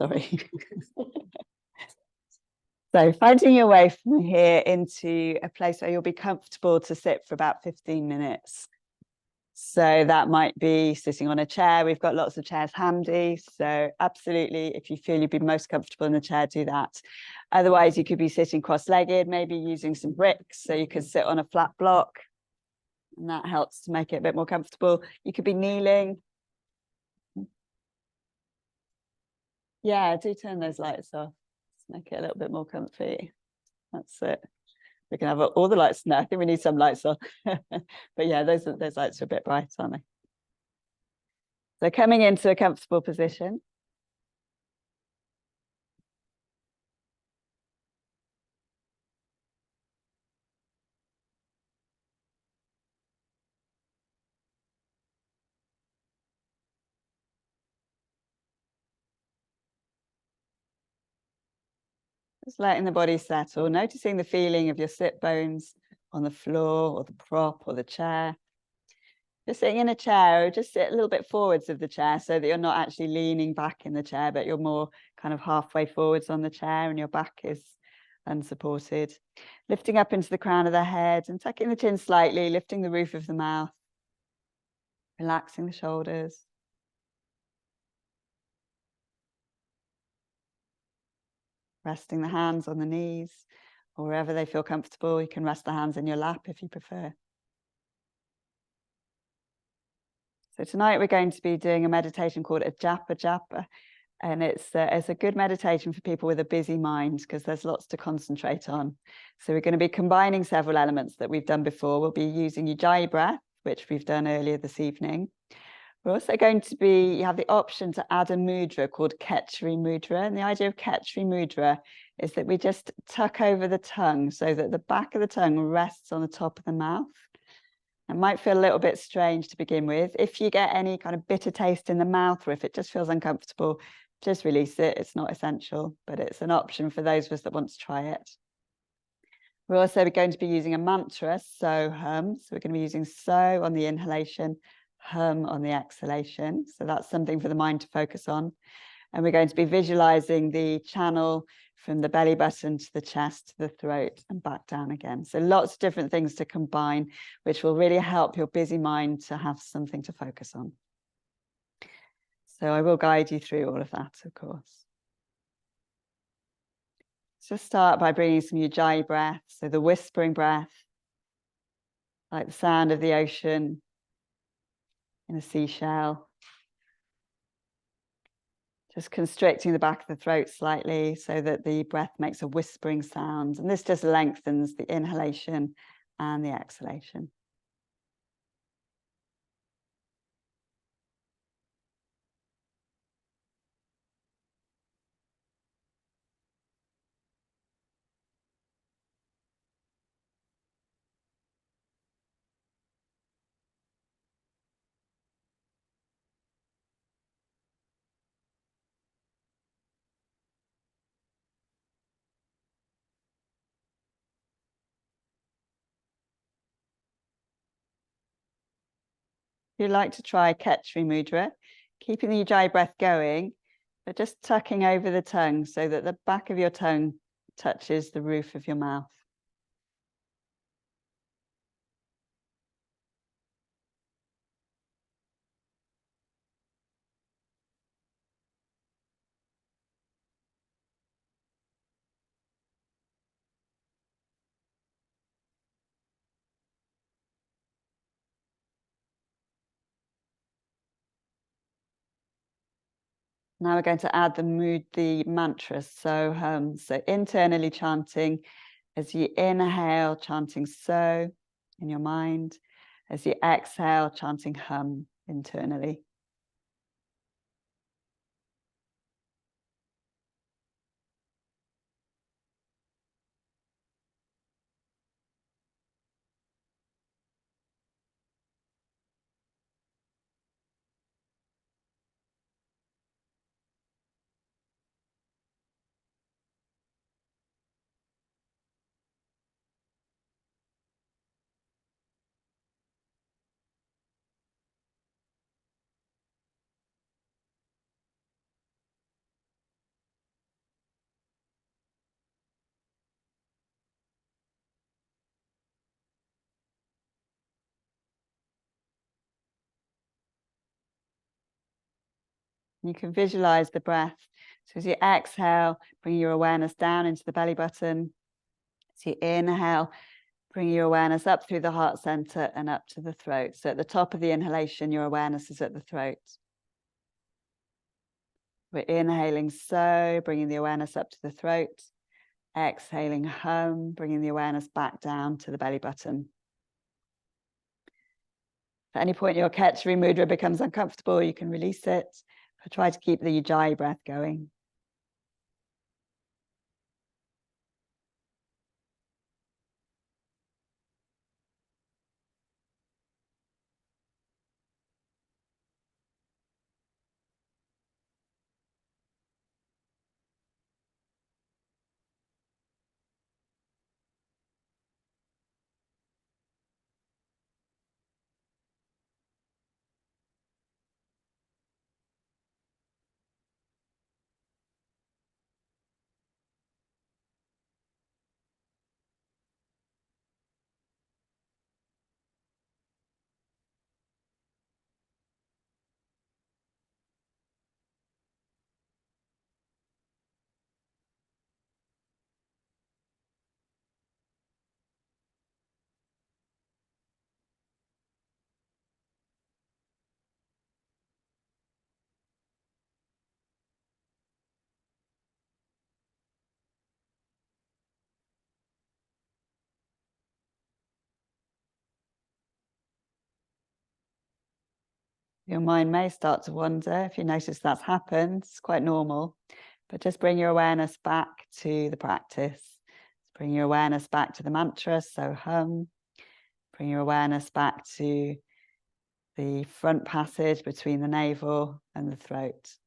Sorry. So finding your way from here into a place where you'll be comfortable to sit for about 15 minutes. So that might be sitting on a chair. We've got lots of chairs handy. So absolutely, if you feel you'd be most comfortable in the chair, do that. Otherwise, you could be sitting cross-legged, maybe using some bricks. So you could sit on a flat block, and that helps to make it a bit more comfortable. You could be kneeling. Yeah, do turn those lights off. Let's make it a little bit more comfy. That's it. We can have all the lights now. I think we need some lights on. But yeah, those lights are a bit bright, aren't they? So coming into a comfortable position. Just letting the body settle, noticing the feeling of your sit bones on the floor or the prop or the chair. Just sitting in a chair, or just sit a little bit forwards of the chair so that you're not actually leaning back in the chair, but you're more kind of halfway forwards on the chair and your back is unsupported. Lifting up into the crown of the head and tucking the chin slightly, lifting the roof of the mouth, relaxing the shoulders. Resting the hands on the knees or wherever they feel comfortable. You can rest the hands in your lap if you prefer. So tonight we're going to be doing a meditation called Ajapa Japa. And it's a good meditation for people with a busy mind because there's lots to concentrate on. So we're going to be combining several elements that we've done before. We'll be using Ujjayi breath, which we've done earlier this evening. We're also going to you have the option to add a mudra called Khechari mudra. And the idea of Khechari mudra is that we just tuck over the tongue so that the back of the tongue rests on the top of the mouth. It might feel a little bit strange to begin with. If you get any kind of bitter taste in the mouth, or if it just feels uncomfortable, just release it. It's not essential, but it's an option for those of us that want to try it. We're also going to be using a mantra, so hum. So we're going to be using so on the inhalation, hum on the exhalation. So that's something for the mind to focus on. And we're going to be visualizing the channel from the belly button to the chest, to the throat, and back down again. So lots of different things to combine, which will really help your busy mind to have something to focus on. So I will guide you through all of that, of course. So start by bringing some Ujjayi breath, so the whispering breath, like the sound of the ocean in a seashell. Just constricting the back of the throat slightly so that the breath makes a whispering sound. And this just lengthens the inhalation and the exhalation. If you'd like to try Khechari mudra, keeping the Ujjayi breath going, but just tucking over the tongue so that the back of your tongue touches the roof of your mouth. Now we're going to add the mantra. So internally chanting as you inhale, chanting so in your mind. As you exhale, chanting hum internally. You can visualize the breath. So as you exhale, bring your awareness down into the belly button. As you inhale, bring your awareness up through the heart center and up to the throat. So at the top of the inhalation, your awareness is at the throat. We're inhaling so, bringing the awareness up to the throat. Exhaling hum, bringing the awareness back down to the belly button. If at any point your Ketchari mudra becomes uncomfortable, you can release it. But try to keep the Ujjayi breath going. Your mind may start to wander. If you notice that's happened, it's quite normal. But just bring your awareness back to the practice. Bring your awareness back to the mantra, so hum. Bring your awareness back to the front passage between the navel and the throat.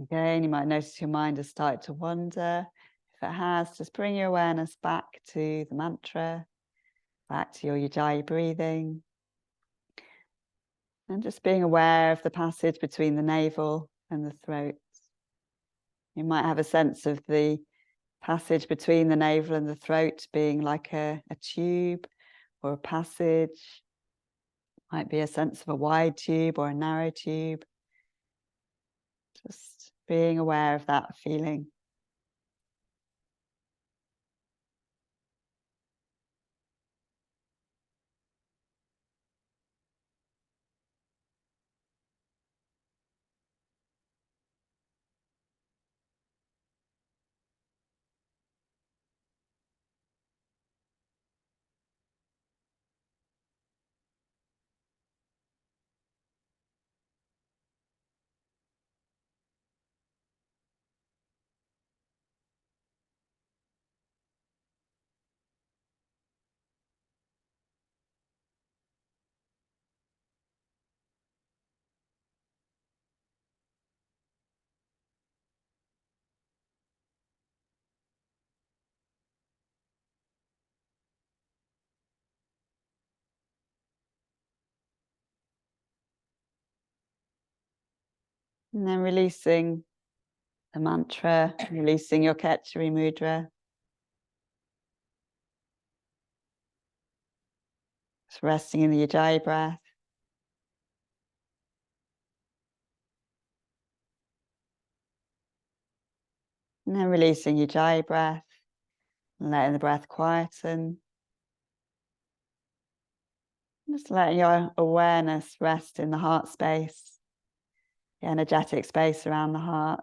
Again, you might notice your mind has started to wander. If it has, just bring your awareness back to the mantra, back to your Ujjayi breathing. And just being aware of the passage between the navel and the throat. You might have a sense of the passage between the navel and the throat being like a tube or a passage. Might be a sense of a wide tube or a narrow tube. Just being aware of that feeling. And then releasing the mantra, releasing your Ketchari mudra. Just resting in the Ujjayi breath. And then releasing Ujjayi breath and letting the breath quieten. Just letting your awareness rest in the heart space, the energetic space around the heart.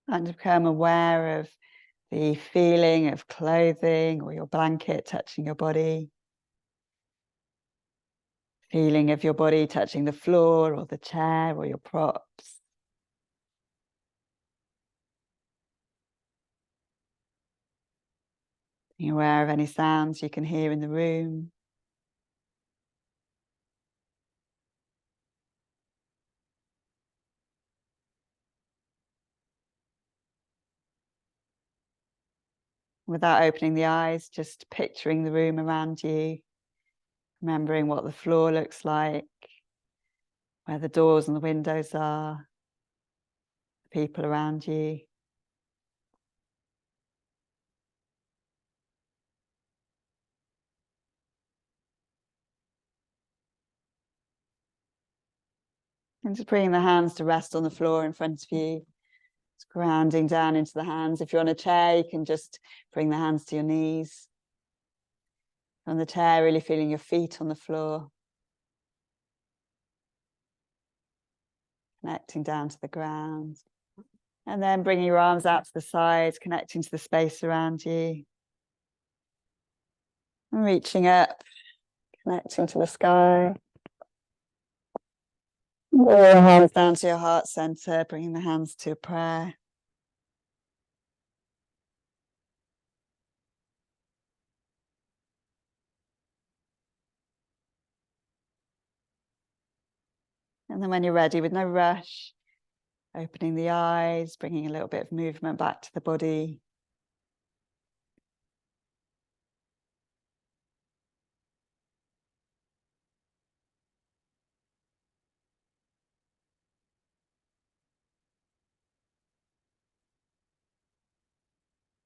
And become aware of the feeling of clothing or your blanket touching your body. Feeling of your body touching the floor or the chair or your props. Being aware of any sounds you can hear in the room. Without opening the eyes, just picturing the room around you, remembering what the floor looks like, where the doors and the windows are, the people around you. And just bringing the hands to rest on the floor in front of you. Just grounding down into the hands. If you're on a chair, you can just bring the hands to your knees. On the chair, really feeling your feet on the floor. Connecting down to the ground. And then bringing your arms out to the sides, connecting to the space around you. And reaching up, connecting to the sky. Bring your hands down to your heart center, bringing the hands to a prayer. And then when you're ready, with no rush, opening the eyes, bringing a little bit of movement back to the body.